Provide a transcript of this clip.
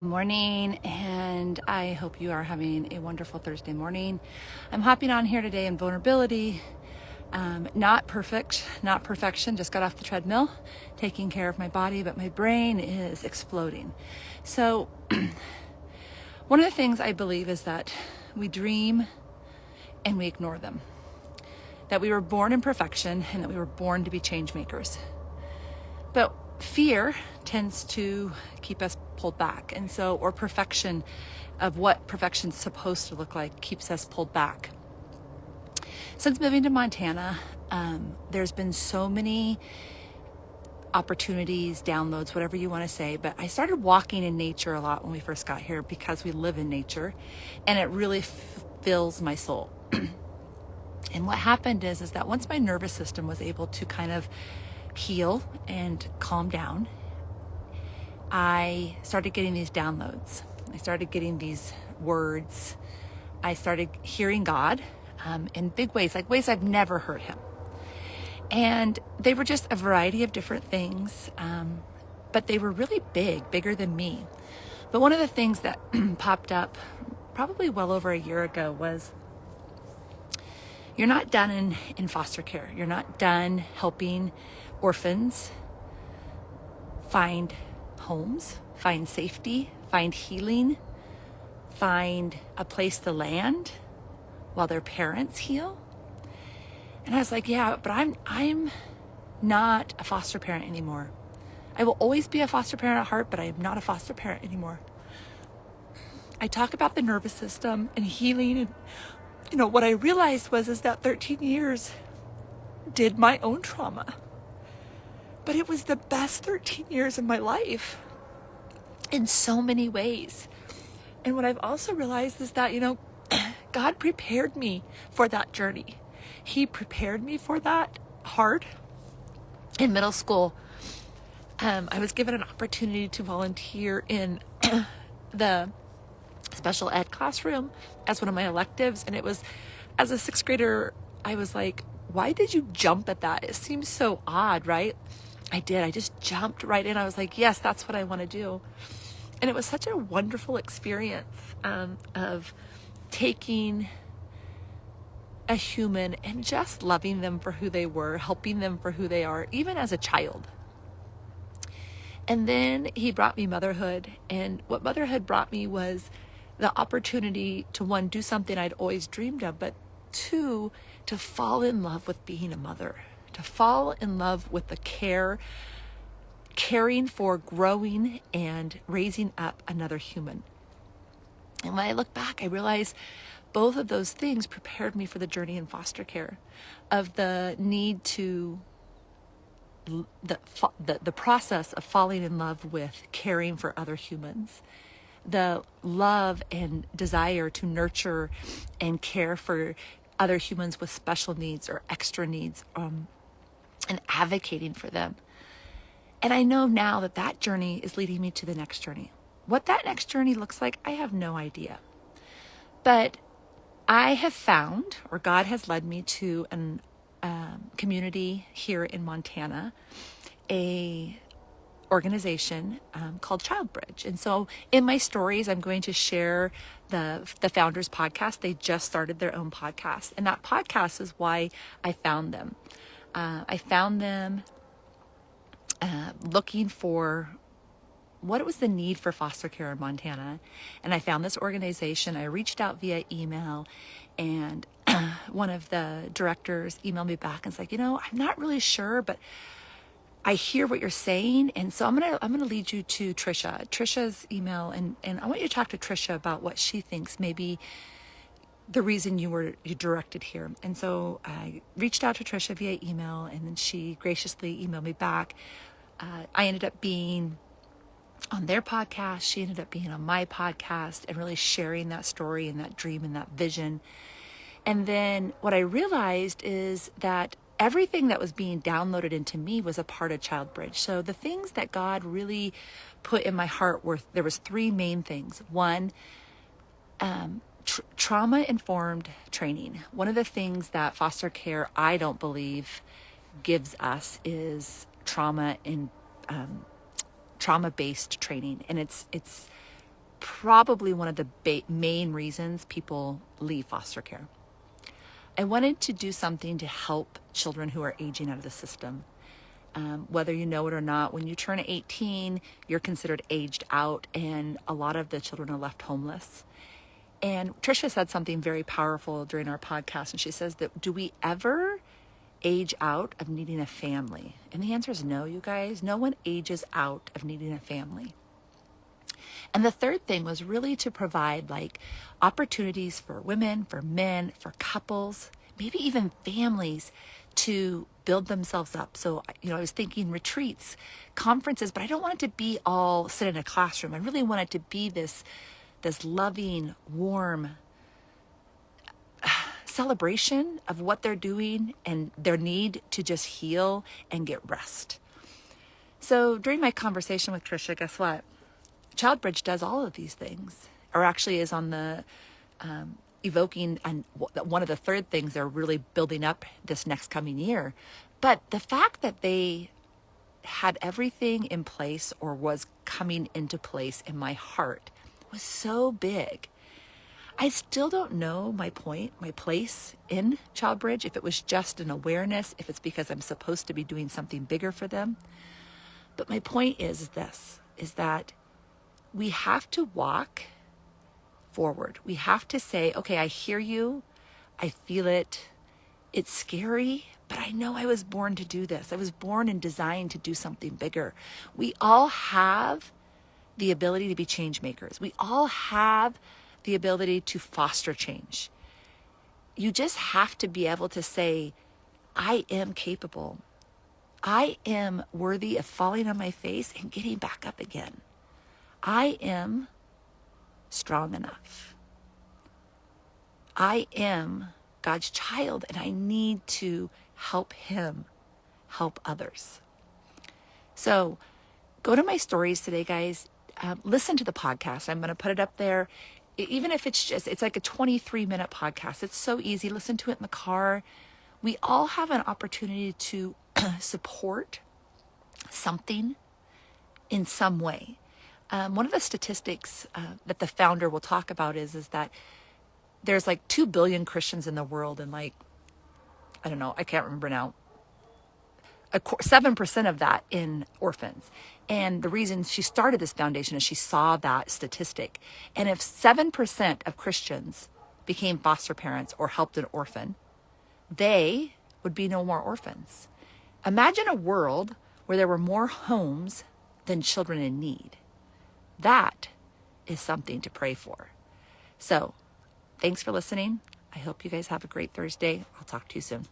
Morning, and I hope you are having a wonderful Thursday morning. I'm hopping on here today in vulnerability. Not perfect, not perfection, just got off the treadmill, taking care of my body, but my brain is exploding. So one of the things I believe is that we dream and we ignore them. That we were born in perfection and that we were born to be change makers. But fear tends to keep us pulled back. And so, or perfection of what perfection's supposed to look like keeps us pulled back. Since moving to Montana, there's been so many opportunities, downloads, whatever you want to say, but I started walking in nature a lot when we first got here because we live in nature, and it really fills my soul. And what happened is that once my nervous system was able to kind of heal and calm down, I started getting these downloads. I started getting these words. I started hearing God in big ways, like ways I've never heard him. And they were just a variety of different things, but they were really bigger than me. But one of the things that popped up probably well over a year ago was, you're not done in foster care. You're not done helping orphans find homes, find safety, find healing, find a place to land while their parents heal. And I was like, yeah, but I'm not a foster parent anymore. I will always be a foster parent at heart, but I am not a foster parent anymore. I talk about the nervous system and healing, and what I realized is that 13 years did my own trauma. But it was the best 13 years of my life in so many ways. And what I've also realized is that, God prepared me for that journey. He prepared me for that hard. In middle school, I was given an opportunity to volunteer in the special ed classroom as one of my electives. And it was, as a sixth grader, I was like, why did you jump at that? It seems so odd, right? I did. I just jumped right in. I was like, yes, that's what I want to do. And it was such a wonderful experience of taking a human and just loving them for who they were, helping them for who they are, even as a child. And then he brought me motherhood. And what motherhood brought me was the opportunity to, one, do something I'd always dreamed of, but two, to fall in love with being a mother, to fall in love with the caring for, growing, and raising up another human. And when I look back, I realize both of those things prepared me for the journey in foster care, of the need to, the process of falling in love with caring for other humans, the love and desire to nurture and care for other humans with special needs or extra needs, and advocating for them. And I know now that journey is leading me to the next journey. What that next journey looks like, I have no idea. But I have found, or God has led me to an community here in Montana, a organization called ChildBridge. And so in my stories, I'm going to share the Founders Podcast. They just started their own podcast. And that podcast is why I found them. I found them looking for what was the need for foster care in Montana. And I found this organization. I reached out via email, and one of the directors emailed me back and was like, I'm not really sure, but I hear what you're saying. And so I'm gonna lead you to Trisha's email, and I want you to talk to Trisha about what she thinks maybe the reason you directed here. And so I reached out to Trisha via email, and then she graciously emailed me back. I ended up being on their podcast. She ended up being on my podcast and really sharing that story and that dream and that vision. And then what I realized is that everything that was being downloaded into me was a part of ChildBridge. So the things that God really put in my heart there was three main things. One, trauma-informed training. One of the things that foster care, I don't believe, gives us is trauma-based training, and it's probably one of the main reasons people leave foster care. I wanted to do something to help children who are aging out of the system. Whether you know it or not, when you turn 18, you're considered aged out, and a lot of the children are left homeless. And Tricia said something very powerful during our podcast, and she says that, do we ever age out of needing a family? And the answer is no, you guys. No one ages out of needing a family. And the third thing was really to provide like opportunities for women, for men, for couples, maybe even families to build themselves up. So, I was thinking retreats, conferences, but I don't want it to be all sit in a classroom. I really want it to be this loving, warm celebration of what they're doing and their need to just heal and get rest. So during my conversation with Tricia, guess what? ChildBridge does all of these things, or actually is on the evoking, and one of the third things they're really building up this next coming year. But the fact that they had everything in place, or was coming into place in my heart, was so big. I still don't know my place in ChildBridge, if it was just an awareness, if it's because I'm supposed to be doing something bigger for them. But my point is that we have to walk forward. We have to say, okay, I hear you. I feel it. It's scary, but I know I was born to do this. I was born and designed to do something bigger. We all have the ability to be change makers. We all have the ability to foster change. You just have to be able to say, I am capable. I am worthy of falling on my face and getting back up again. I am strong enough. I am God's child, and I need to help him help others. So go to my stories today, guys. Listen to the podcast. I'm going to put it up there. Even if it's like a 23-minute podcast. It's so easy. Listen to it in the car. We all have an opportunity to support something in some way. One of the statistics that the founder will talk about is that there's like 2 billion Christians in the world, and like, I don't know, I can't remember now, 7% of that in orphans. And the reason she started this foundation is she saw that statistic. And if 7% of Christians became foster parents or helped an orphan, they would be no more orphans. Imagine a world where there were more homes than children in need. That is something to pray for. So, thanks for listening. I hope you guys have a great Thursday. I'll talk to you soon.